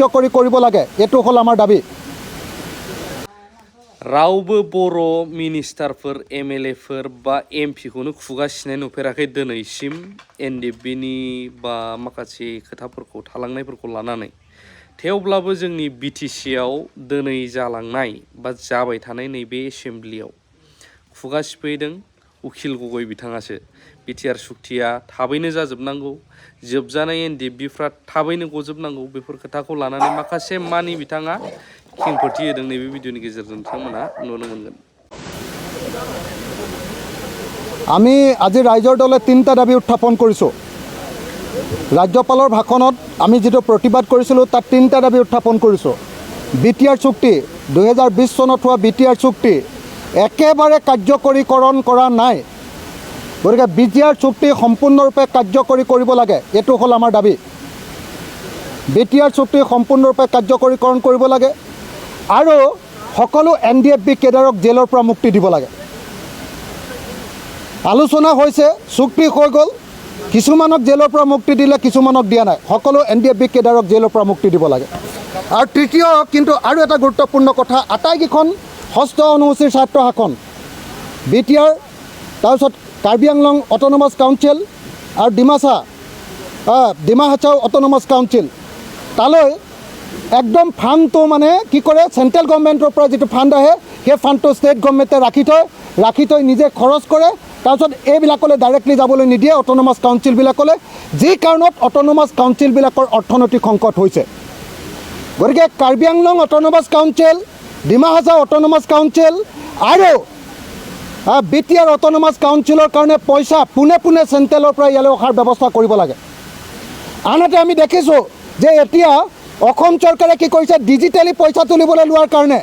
কাৰ্যকৰী কৰিব লাগে এইটো হ'ল আমাৰ দাবী। रावबो बर' मिनिस्टारफोर एमएलएफोर बा एमपिखौनो खुगा सिनाय नुफेराखै दिनैसिम एनडिएफबिनि बा माखासे खोथाफोरखौ थालांनायफोरखौ लानानै। थेवब्लाबो जोंनि बिटिसिआव दिनै जालांनाय बा जाबाय थानाय नैबे एसेम्ब्लियाव खुगा सिफैदों उखिल गगৈ बिथाङासो। बिटिआर सुक्तिया थाबैनो जाजोबनांगौ, जोबजानाय एनडिएफबिफ्रा थाबैनो गजोबनांगौ, बेफोर खोथाखौ लानानै माखासे मानि बिथाङा खेंफोरथि होदों। नैबे भिडिअनि गेजेरजों नोंथांमोना नुनो मोनगोन। আমি আজি ৰাইজৰ দলে ৩টা দাবী উত্থাপন কৰিছোঁ। ৰাজ্যপালৰ ভাষণত আমি যেটো প্ৰতিবাদ কৰিছিলোঁ তাত 3টা দাবী উত্থাপন কৰিছোঁ। বিটিআৰ চুক্তি 2020 চনত হোৱা বিটিআৰ চুক্তি একেবাৰে কাৰ্যকৰীকৰণ কৰা নাই, গতিকে বিটিআৰ চুক্তি সম্পূৰ্ণৰূপে কাৰ্যকৰী কৰিব লাগে, এইটো হ'ল আমাৰ দাবী। বিটিআৰ চুক্তি সম্পূৰ্ণৰূপে কাৰ্যকৰীকৰণ কৰিব লাগে আৰু সকলো NDFB কেডাৰক জেলৰ পৰা মুক্তি দিব লাগে। আলোচনা হৈছে, চুক্তি হৈ গ'ল, কিছুমানক জেলৰ পৰা মুক্তি দিলে, কিছুমানক দিয়া নাই। সকলো NDFB কেডাৰক জেলৰ পৰা মুক্তি দিব লাগে। আৰু তৃতীয় কিন্তু আৰু এটা গুৰুত্বপূৰ্ণ কথা, আটাইকেইখন ষষ্ঠ অনুসূচীৰ ছাত্ৰ শাসন বিটিআৰ, তাৰপিছত কাৰ্বি আংলং অট'নমাছ কাউন্সিল আৰু ডিমা হাছাও অট'নমাছ কাউন্সিল, তালৈ একদম ফাণ্ডটো মানে কি কৰে, চেণ্ট্ৰেল গভৰ্ণমেণ্টৰ পৰা যিটো ফাণ্ড আহে সেই ফাণ্ডটো ষ্টেট গভৰ্ণমেণ্টে ৰাখি থৈ নিজে খৰচ কৰে। তাৰপিছত এইবিলাকলৈ ডাইৰেক্টলি যাবলৈ নিদিয়ে অট'নমাছ কাউন্সিলবিলাকলৈ, যি কাৰণত অট'নমাছ কাউন্সিলবিলাকৰ অৰ্থনৈতিক সংকট হৈছে। গতিকে Karbi Anglong autonomous council, Dima Hasao autonomous council আৰু বিটিআৰ অট'নমাছ কাউন্সিলৰ কাৰণে পইচা পোনে পোনে চেণ্ট্ৰেলৰ পৰা ইয়ালৈ অহাৰ ব্যৱস্থা কৰিব লাগে। আনহাতে আমি দেখিছোঁ যে এতিয়া অসম চৰকাৰে কি কৰিছে, ডিজিটেলি পইচা তুলিবলৈ লোৱাৰ কাৰণে,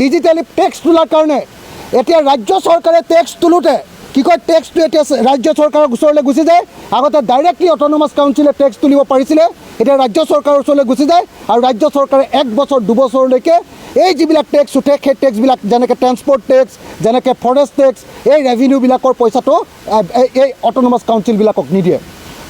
ডিজিটেলি টেক্স তোলাৰ কাৰণে এতিয়া ৰাজ্য চৰকাৰে টেক্স তোলোতে কি কয়, টেক্সটো এতিয়া ৰাজ্য চৰকাৰৰ ওচৰলৈ গুচি যায়। আগতে ডাইৰেক্টলি অট'নমাছ কাউন্সিলে টেক্স তুলিব পাৰিছিলে, এতিয়া ৰাজ্য চৰকাৰৰ ওচৰলৈ গুচি যায় আৰু ৰাজ্য চৰকাৰে 1 বছৰ 2 বছৰলৈকে এই যিবিলাক টেক্স উঠে সেই টেক্সবিলাক, যেনেকৈ ট্ৰেন্সপৰ্ট টেক্স, যেনেকৈ ফৰেষ্ট টেক্স, এই ৰেভিনিউবিলাকৰ পইচাটো এই অট'নমাছ কাউন্সিলবিলাকক নিদিয়ে।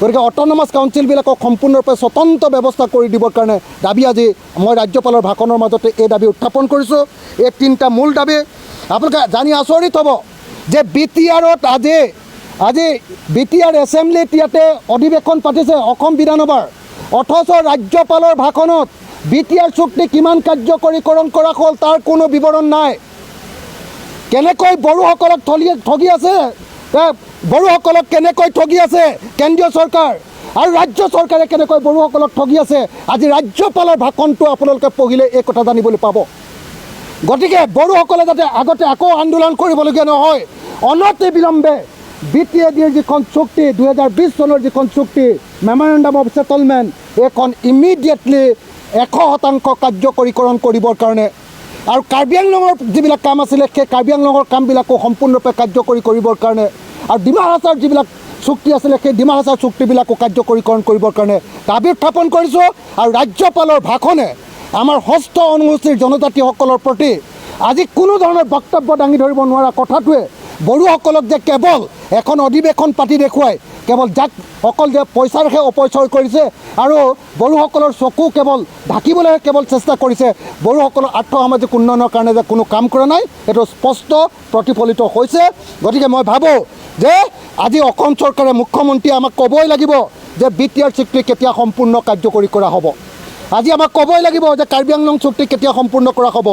গতিকে অট'নমাছ কাউন্সিলবিলাকক সম্পূৰ্ণৰূপে স্বতন্ত্ৰ ব্যৱস্থা কৰি দিবৰ কাৰণে দাবী আজি মই ৰাজ্যপালৰ ভাষণৰ মাজতে এই দাবী উত্থাপন কৰিছোঁ। এই 3টা মূল দাবী। আপোনালোকে জানি আচৰিত হ'ব যে বিটিআৰত আজি বিটিআৰ এছেম্বলিত ইয়াতে অধিৱেশন পাতিছে অসম বিধানসভাৰ, অথচ ৰাজ্যপালৰ ভাষণত বিটিআৰ চুক্তি কিমান কাৰ্যকৰীকৰণ কৰা হ'ল তাৰ কোনো বিৱৰণ নাই। কেনেকৈ বড়োসকলক ঠগি আছে, বড়োসকলক কেনেকৈ ঠগি আছে কেন্দ্ৰীয় চৰকাৰ আৰু ৰাজ্য চৰকাৰে কেনেকৈ বড়োসকলক ঠগি আছে, আজি ৰাজ্যপালৰ ভাষণটো আপোনালোকে পঢ়িলে এই কথা জানিবলৈ পাব। গতিকে বড়োসকলে যাতে আগতে আকৌ আন্দোলন কৰিবলগীয়া নহয়, অনতি বিলম্বে বিটিএডিৰ যিখন চুক্তি 2020 চনৰ যিখন চুক্তি মেমৰেণ্ডাম অফ ছেটলমেণ্ট, এইখন ইমিডিয়েটলি 100% কাৰ্যকৰীকৰণ কৰিবৰ কাৰণে আৰু কাৰ্বি আংলঙৰ যিবিলাক কাম আছিলে সেই কাৰ্বি আংলঙৰ কামবিলাকো সম্পূৰ্ণৰূপে কাৰ্যকৰী কৰিবৰ কাৰণে আৰু ডিমা হাছাওৰ যিবিলাক চুক্তি আছিলে সেই ডিমা হাছাওৰ চুক্তিবিলাকো কাৰ্যকৰীকৰণ কৰিবৰ কাৰণে দাবী উত্থাপন কৰিছোঁ। আৰু ৰাজ্যপালৰ ভাষণে আমাৰ ষষ্ঠ অনুসূচীৰ জনজাতিসকলৰ প্ৰতি আজি কোনো ধৰণৰ বক্তব্য দাঙি ধৰিব নোৱাৰা কথাটোৱে বড়োসকলক যে কেৱল এখন অধিৱেশন পাতি দেখুৱাই কেৱল যাক অকল যে পইচাৰহে অপচয় কৰিছে আৰু বড়োসকলৰ চকু কেৱল ঢাকিবলৈহে কেৱল চেষ্টা কৰিছে, বড়োসকলৰ আৰ্থসামাজিক উন্নয়নৰ কাৰণে যে কোনো কাম কৰা নাই, এইটো স্পষ্ট প্ৰতিফলিত হৈছে। গতিকে মই ভাবোঁ যে আজি অসম চৰকাৰে, মুখ্যমন্ত্ৰীয়ে আমাক ক'বই লাগিব যে বিটিআৰ চুক্তি কেতিয়া সম্পূৰ্ণ কাৰ্যকৰী কৰা হ'ব। আজি আমাক ক'বই লাগিব যে কাৰ্বি আংলং চুক্তি কেতিয়া সম্পূৰ্ণ কৰা হ'ব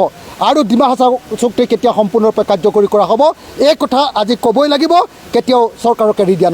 আৰু ডিমা হাছাও চুক্তি কেতিয়া সম্পূৰ্ণৰূপে কাৰ্যকৰী কৰা হ'ব। এই কথা আজি ক'বই লাগিব, কেতিয়াও চৰকাৰক এৰি দিয়া নহয়।